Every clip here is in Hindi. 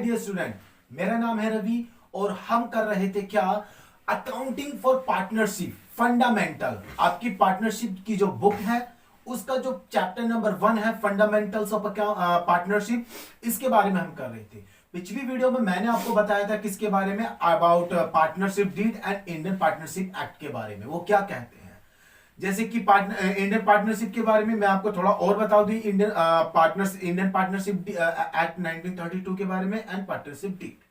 डियर स्टूडेंट, मेरा नाम है रवि और हम कर रहे थे क्या, अकाउंटिंग फॉर पार्टनरशिप फंडामेंटल। आपकी पार्टनरशिप की जो बुक है उसका जो चैप्टर नंबर 1 है फंडामेंटल्स ऑफ पार्टनरशिप, इसके बारे में हम कर रहे थे। पिछली वीडियो में मैंने आपको बताया था किसके बारे में, about partnership deed and Indian partnership act के बारे में। वो क्या कहते हैं, जैसे कि इंडियन पार्टनरशिप के बारे में मैं आपको थोड़ा और बता दूं, इंडियन पार्टनरशिप एक्ट 1932 के बारे में and partnership deed.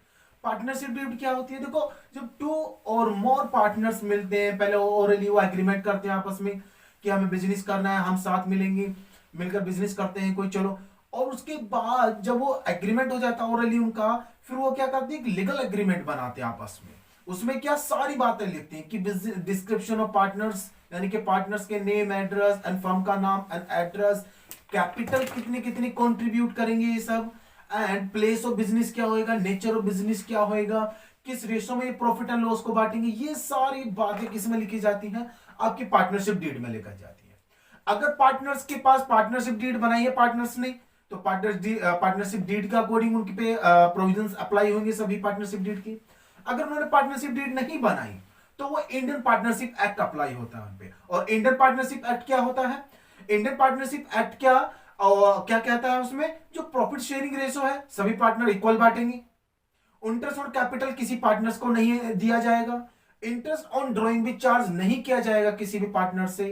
Partnership deed क्या होती है, देखो जब 2 और मोर पार्टनर्स मिलते हैं, पहले ओरली वो एग्रीमेंट करते हैं आपस में कि हमें बिजनेस करना है, हम साथ मिलेंगे, मिलकर बिजनेस करते हैं कोई, चलो। और उसके बाद जब वो एग्रीमेंट हो जाता है ओरली उनका, फिर वो क्या करते हैं, एक लीगल एग्रीमेंट बनाते हैं आपस में। उसमें क्या सारी बातें लिखते हैं कि डिस्क्रिप्शन ऑफ पार्टनर्स, यानी कि पार्टनर्स के नेम, एड्रेस एंड फर्म का नाम एंड एड्रेस, कैपिटल कितने कितने कंट्रीब्यूट करेंगे ये सब, एंड प्लेस ऑफ बिजनेस क्या होएगा, नेचर ऑफ बिजनेस क्या होएगा, किस रेशो में प्रॉफिट एंड लॉस को बांटेंगे, ये सारी बातें किसमें लिखी जाती हैं, आपकी पार्टनरशिप डीड में लिखी जाती है। अगर पार्टनर्स के पास पार्टनरशिप डीड बनाई है पार्टनर्स ने, तो पार्टनरशिप डीड के अकॉर्डिंग उनके पे प्रोविजंस अप्लाई होंगे सभी पार्टनरशिप डीड की। अगर उन्होंने पार्टनरशिप डीड नहीं बनाई तो वो इंडियन पार्टनरशिप एक्ट अप्लाई होता है उन पे। और इंडियन पार्टनरशिप एक्ट क्या होता है, इंडियन पार्टनरशिप एक्ट क्या कहता है, उसमें जो प्रॉफिट शेयरिंग रेशो है सभी पार्टनर इक्वल बांटेंगे, इंटरेस्ट ऑन कैपिटल किसी पार्टनर्स को नहीं दिया जाएगा, इंटरेस्ट ऑन ड्रॉइंग भी चार्ज नहीं किया जाएगा किसी भी पार्टनर से,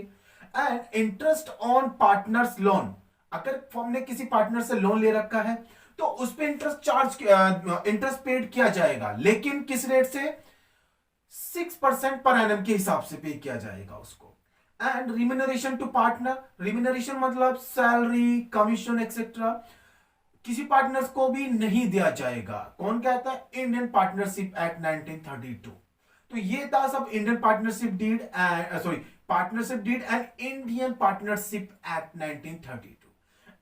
and interest on partners loan, अगर फर्म ने किसी पार्टनर से लोन ले रखा है तो उस पर इंटरेस्ट पेड किया जाएगा, लेकिन किस रेट से, 6% पर एनम के हिसाब से पे किया जाएगा उसको। And remuneration to partner, remuneration मतलब सैलरी, कमीशन एक्सेट्रा किसी पार्टनर्स को भी नहीं दिया जाएगा। कौन कहता है, इंडियन पार्टनरशिप एक्ट 1932। तो ये था सब Indian partnership deed partnership deed and Indian partnership act 1932।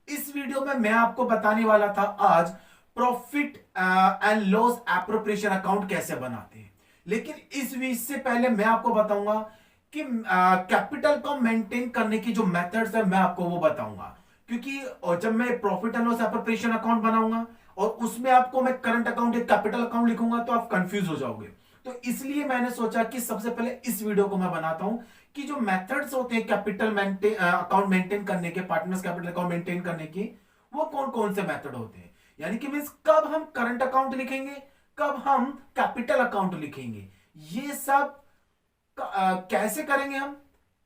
इस वीडियो में मैं आपको बताने वाला था आज profit and loss appropriation account कैसे बनाते हैं। लेकिन इस वीडियो से पहले मैं आपको बताऊंगा कि कैपिटल को मेंटेन करने की जो मेथड्स है मैं आपको वो बताऊंगा, क्योंकि जब मैं profit and loss appropriation account बनाऊंगा और उसमें आपको मैं करंट अकाउंट या कैपिटल अकाउंट लिखूंगा तो आप कंफ्यूज हो जाओगे। तो इसलिए मैंने सोचा कि सबसे पहले इस वीडियो को मैं बनाता हूं कि जो मेथड्स होते हैं कैपिटल अकाउंट मेंटेन करने के, पार्टनर्स कैपिटल अकाउंट मेंटेन करने की, वो कौन कौन से मेथड होते हैं, यानी कि मींस कब हम करंट अकाउंट लिखेंगे, कब हम कैपिटल अकाउंट लिखेंगे, ये सब कैसे करेंगे हम।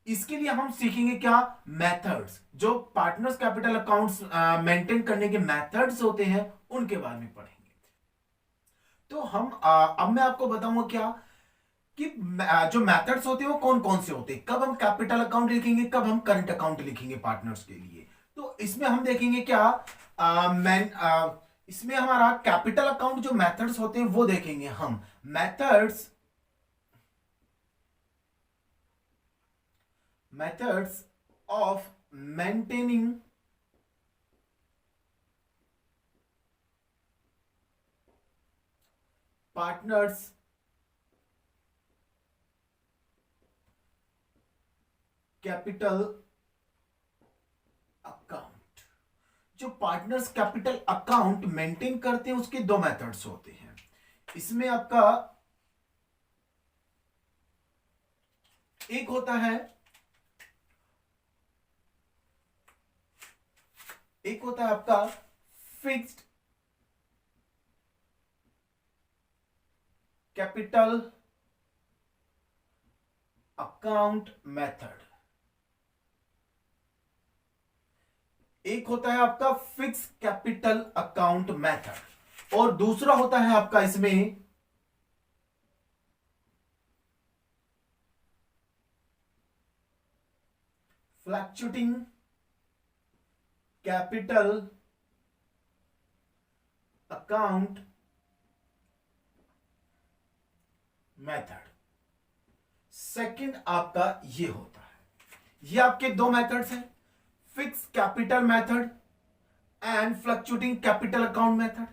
इसके लिए हम सीखेंगे क्या, मेथड्स, जो पार्टनर्स कैपिटल अकाउंट्स मेंटेन करने के मेथड्स होते हैं उनके बारे में पढ़ेंगे। तो हम अब मैं आपको बताऊंगा क्या कि जो मेथड्स होते हैं वो कौन कौन से होते हैं, कब हम कैपिटल अकाउंट लिखेंगे, कब हम करंट अकाउंट लिखेंगे पार्टनर्स के लिए। तो इसमें हम देखेंगे क्या, इसमें हमारा कैपिटल अकाउंट जो मेथड्स होते हैं वो देखेंगे हम। Methods of maintaining partners capital account. जो पार्टनर्स कैपिटल अकाउंट मेंटेन करते हैं उसके 2 मेथड्स होते हैं। इसमें आपका एक होता है आपका फिक्स्ड कैपिटल अकाउंट मेथड, एक होता है आपका फिक्स कैपिटल अकाउंट मेथड, और दूसरा होता है आपका इसमें fluctuating capital account method. Second आपका ये होता है, ये आपके 2 मेथड्स हैं, fix capital method and fluctuating capital account method.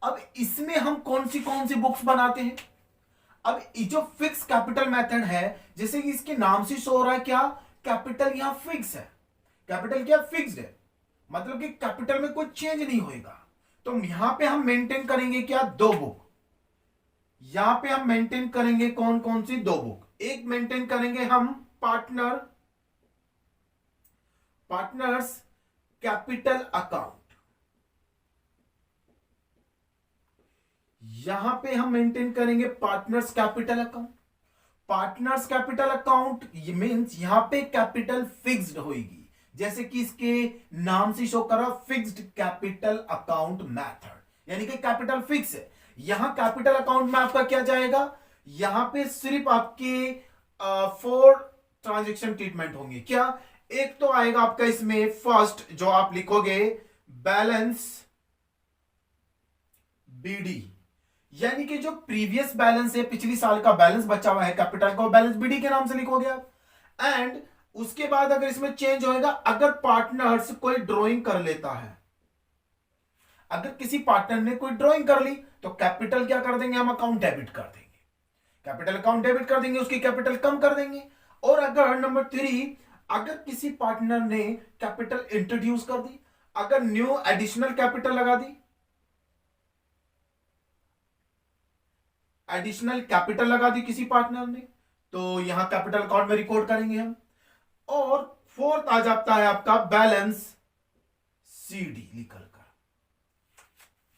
अब इसमें हम कौन सी बुक्स बनाते हैं। अब जो फिक्स कैपिटल मेथड है, जैसे कि इसके नाम से शो हो रहा है क्या, कैपिटल यहां फिक्स है, कैपिटल क्या फिक्स्ड है, मतलब कि कैपिटल में कोई चेंज नहीं होएगा। तो यहां पे हम मेंटेन करेंगे क्या, दो बुक। यहां पे हम मेंटेन करेंगे कौन कौन सी, दो बुक। एक मेंटेन करेंगे हम पार्टनर्स कैपिटल अकाउंट। यहां पे हम मेंटेन करेंगे partners capital account. Partners capital account means यहां पे कैपिटल फिक्स्ड होगी, जैसे कि इसके नाम से शो कर रहा, फिक्स्ड कैपिटल अकाउंट मेथड, यानी कि कैपिटल फिक्स है। यहां कैपिटल अकाउंट में आपका क्या जाएगा, यहां पे सिर्फ आपके 4 ट्रांजेक्शन ट्रीटमेंट होंगे। क्या, एक तो आएगा आपका इसमें फर्स्ट जो आप लिखोगे बैलेंस बीडी, यानी कि जो प्रीवियस बैलेंस है, पिछली साल का बैलेंस बचा हुआ है कैपिटल का, बैलेंस बीडी के नाम से लिखोगे आप। एंड उसके बाद अगर इसमें चेंज होएगा, अगर पार्टनर्स कोई ड्राइंग कर लेता है, अगर किसी पार्टनर ने कोई ड्राइंग कर ली, तो कैपिटल क्या कर देंगे हम, अकाउंट डेबिट कर देंगे। कैपिटल अकाउंट डेबिट कर देंगे, उसकी कैपिटल कम कर देंगे। और अगर नंबर 3, अगर किसी पार्टनर ने कैपिटल इंट्रोड्यूस कर दी, अगर न्यू एडिशनल कैपिटल लगा दी, एडिशनल कैपिटल लगा दी किसी पार्टनर ने, तो यहां कैपिटल अकाउंट में रिकॉर्ड करेंगे हम। और 4th आ जाता है आपका बैलेंस सीडी निकल कर।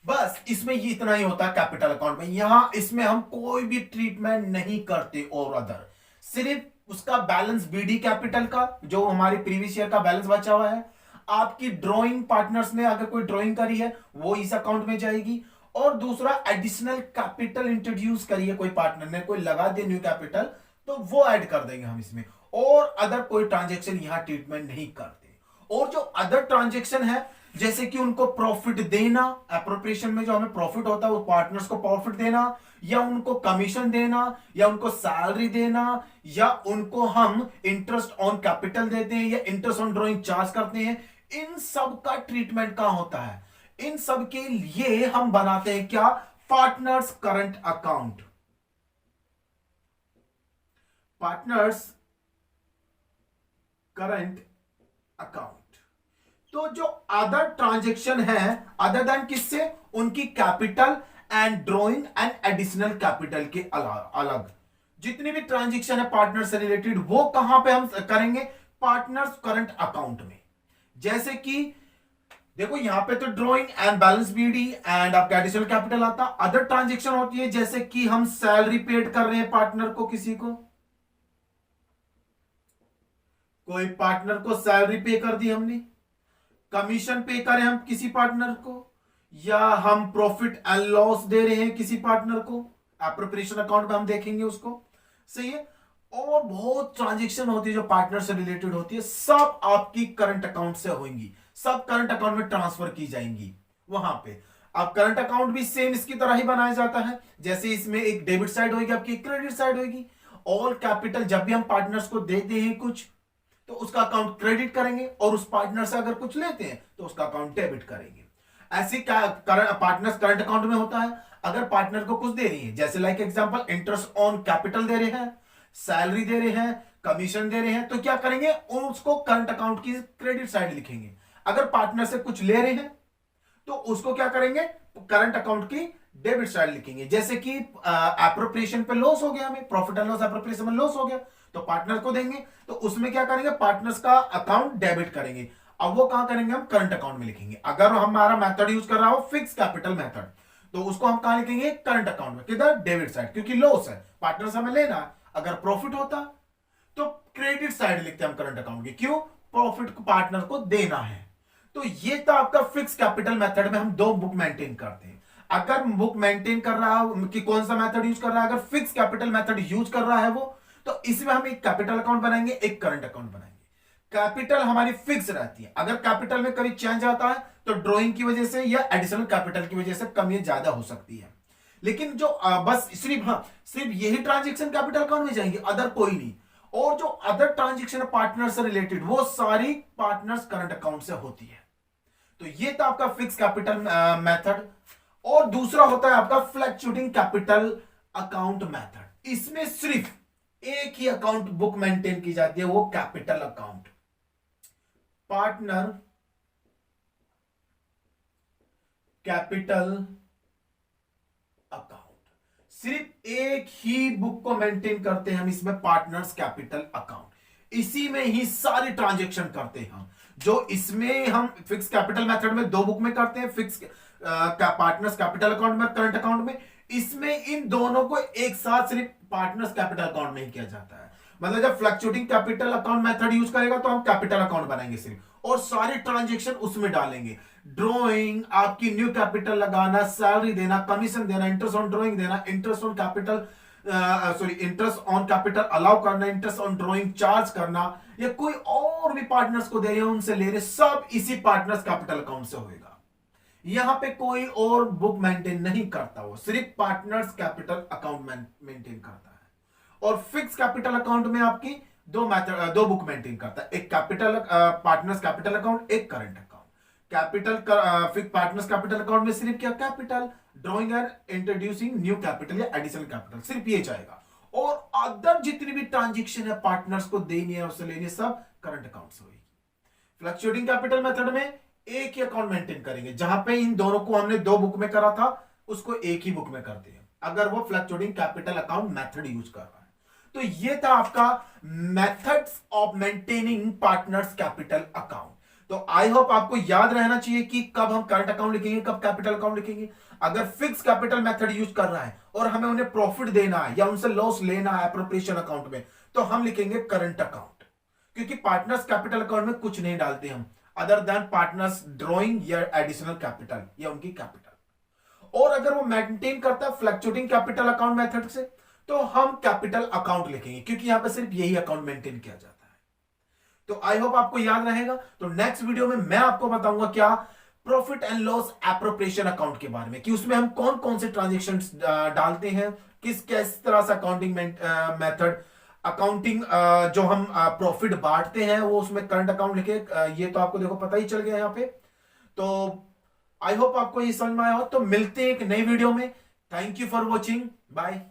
बस इसमें ये इतना ही होता है कैपिटल अकाउंट में। यहां इसमें हम कोई भी ट्रीटमेंट नहीं करते और अदर, सिर्फ उसका बैलेंस बीडी कैपिटल का, जो हमारे प्रीवियस ईयर का बैलेंस बचा हुआ है, आपकी ड्राइंग पार्टनर्स ने अगर कोई ड्राइंग करी है वो इस अकाउंट में जाएगी। और दूसरा, एडिशनल कैपिटल इंट्रोड्यूस करी है कोई पार्टनर ने, कोई लगा दे न्यू कैपिटल, तो वो ऐड कर देंगे हम इसमें। और अदर कोई ट्रांजेक्शन यहां ट्रीटमेंट नहीं करते। और जो अदर ट्रांजेक्शन है, जैसे कि उनको प्रॉफिट देना, एप्रोप्रिएशन में जो हमें प्रॉफिट होता है वो पार्टनर्स को प्रॉफिट देना, या उनको कमीशन देना, या उनको सैलरी देना, या उनको हम इंटरेस्ट ऑन कैपिटल देते हैं, या इंटरेस्ट ऑन ड्रॉइंग चार्ज करते हैं, इन सब का ट्रीटमेंट कहां होता है, इन सब के लिए हम बनाते हैं क्या, partners current account. Partners current account. तो जो अदर ट्रांजेक्शन है, अदर देन किससे, उनकी capital and drawing and additional capital के अलग जितनी भी ट्रांजेक्शन है पार्टनर से रिलेटेड, वो कहां पे हम करेंगे, पार्टनर्स करंट अकाउंट में। जैसे कि देखो यहां पे तो drawing and balance BD and आपका एडिशनल कैपिटल आता। अदर ट्रांजेक्शन होती है जैसे कि हम सैलरी पेड कर रहे हैं पार्टनर को, किसी को, कोई पार्टनर को सैलरी पे कर दी हमने, कमीशन पे करें हम किसी पार्टनर को, या हम प्रॉफिट एंड लॉस दे रहे हैं किसी पार्टनर को, एप्रोप्रिएशन अकाउंट में हम देखेंगे उसको। सही है। और बहुत ट्रांजेक्शन होती है जो पार्टनर से रिलेटेड होती है, सब आपकी करंट अकाउंट से होंगी, सब करंट अकाउंट में ट्रांसफर की जाएंगी वहां पे। अब करंट अकाउंट भी सेम इसकी तरह ही बनाया जाता है, जैसे इसमें एक डेबिट साइड होगी, आपकी क्रेडिट साइड होगी। ऑल कैपिटल जब भी हम पार्टनर्स को देते हैं कुछ, तो उसका अकाउंट क्रेडिट करेंगे, और उस पार्टनर से अगर कुछ लेते हैं तो उसका अकाउंट डेबिट करेंगे। ऐसे पार्टनर्स करंट अकाउंट में होता है, अगर पार्टनर को कुछ दे रही है, जैसे like example interest on capital दे रहे हैं, सैलरी दे रहे हैं, कमीशन दे रहे हैं, तो क्या करेंगे, उसको करंट अकाउंट की क्रेडिट साइड लिखेंगे। अगर पार्टनर से कुछ ले रहे हैं तो उसको क्या करेंगे, करंट अकाउंट की डेबिट साइड लिखेंगे। जैसे कि एप्रोप्रिएशन पे लॉस हो गया, हमें प्रॉफिट एंड लॉस एप्रोप्रिएशन में लॉस हो गया, तो पार्टनर को देंगे, तो उसमें क्या करेंगे, पार्टनर्स का अकाउंट डेबिट करेंगे। अब वो कहां करेंगे, हम करंट अकाउंट में लिखेंगे। अगर हमारा मेथड यूज कर रहा हो फिक्स कैपिटल मेथड, तो उसको हम कहां लिखेंगे, करंट अकाउंट में, किधर, डेबिट साइड, क्योंकि लॉस है, पार्टनर से हमें लेना है। अगर प्रॉफिट होता तो क्रेडिट साइड लिखते हैं हम करंट अकाउंट की, क्यों, प्रॉफिट को पार्टनर को देना है। तो ये था आपका फिक्स कैपिटल मेथड में हम दो बुक मेंटेन करते हैं। अगर बुक मेंटेन कर रहा है कि कौन सा मेथड यूज कर रहा है, अगर फिक्स कैपिटल मेथड यूज कर रहा है वो, तो इसमें हम एक कैपिटल अकाउंट बनाएंगे, एक करंट अकाउंट बनाएंगे। कैपिटल हमारी फिक्स रहती है, अगर कैपिटल में कभी चेंज आता है तो ड्रॉइंग की वजह से या एडिशनल कैपिटल की वजह से कम या ज्यादा हो सकती है। लेकिन जो बस सिर्फ यही ट्रांजेक्शन कैपिटल अकाउंट में जाएंगे, अदर कोई नहीं। और जो अदर ट्रांजेक्शन है पार्टनर से रिलेटेड, वो सारी पार्टनर्स करंट अकाउंट से होती है। तो ये था आपका फिक्स कैपिटल मेथड। और दूसरा होता है आपका फ्लक्चुएटिंग कैपिटल अकाउंट मेथड। इसमें सिर्फ एक ही अकाउंट बुक मेंटेन की जाती है, वो capital account, partner capital account. सिर्फ एक ही बुक को मेंटेन करते हैं हम इसमें, पार्टनर्स कैपिटल अकाउंट। इसी में ही सारे ट्रांजेक्शन करते हैं हम। जो इसमें हम फिक्स कैपिटल मेथड में 2 बुक में करते हैं, फिक्स पार्टनर्स कैपिटल अकाउंट में, करंट अकाउंट में, इसमें इन दोनों को एक साथ सिर्फ पार्टनर्स कैपिटल अकाउंट में ही किया जाता है। मतलब जब fluctuating capital account method use करेगा तो हम कैपिटल अकाउंट बनाएंगे सिर्फ, और सारे ट्रांजेक्शन उसमें डालेंगे। ड्रॉइंग, आपकी न्यू कैपिटल लगाना, सैलरी देना, कमीशन देना, इंटरेस्ट ऑन ड्रॉइंग देना, interest on capital interest on capital allow करना, इंटरेस्ट ऑन ड्रॉइंग चार्ज करना, या कोई और भी पार्टनर्स को दे रहे हैं उनसे ले रहे, सब इसी पार्टनर्स कैपिटल अकाउंट से होगा। यहां पे कोई और बुक मेंटेन नहीं करता, वो सिर्फ पार्टनर्स कैपिटल अकाउंट मेंटेन करता है। और फिक्स कैपिटल अकाउंट में आपकी 2 बुक मेंटेन करता है, एक कैपिटल पार्टनर्स कैपिटल अकाउंट, एक current account. Capital fix partners capital account में सिर्फ क्या, capital, drawing and introducing new capital या एडिशनल कैपिटल, सिर्फ ये जाएगा। और अदर जितनी भी ट्रांजेक्शन है पार्टनर्स को देनी है, उससे लेनी है, सब करंट अकाउंट से होगी। फ्लक्चुएटिंग कैपिटल मेथड में एक ही अकाउंट मेंटेन करेंगे, जहां पे इन दोनों को हमने 2 बुक में करा था उसको एक ही बुक में करते हैं, अगर वो fluctuating capital account method use कर रहा है। तो ये था आपका methods of maintaining partners capital account. तो आई होप आपको याद रहना चाहिए कि कब हम करंट अकाउंट लिखेंगे, कब कैपिटल अकाउंट लिखेंगे। अगर फिक्स कैपिटल मेथड यूज कर रहा है और हमें उन्हें प्रॉफिट देना है या उनसे लॉस लेना है एप्रोप्रिएशन अकाउंट में, तो हम लिखेंगे करंट अकाउंट, क्योंकि पार्टनर्स कैपिटल अकाउंट में कुछ नहीं डालते हम अदर देन पार्टनर्स ड्रॉइंग या एडिशनल कैपिटल या उनकी कैपिटल। और अगर वो मेंटेन करता है फ्लक्चुएटिंग कैपिटल अकाउंट मेथड से, तो हम कैपिटल अकाउंट लिखेंगे, क्योंकि यहां पे सिर्फ यही अकाउंट मेंटेन किया जाता है। तो आई होप आपको याद रहेगा। तो नेक्स्ट वीडियो में मैं आपको बताऊंगा क्या, profit and loss appropriation account के बारे में, कि उसमें हम कौन कौन से ट्रांजेक्शन डालते हैं, किस तरह से अकाउंटिंग मेथड, अकाउंटिंग जो हम प्रॉफिट बांटते हैं वो उसमें करंट अकाउंट लिखे। ये तो आपको देखो पता ही चल गया यहाँ पे। तो आई होप आपको ये समझ में आया हो। तो मिलते हैं एक नई वीडियो में। Thank you for watching, bye.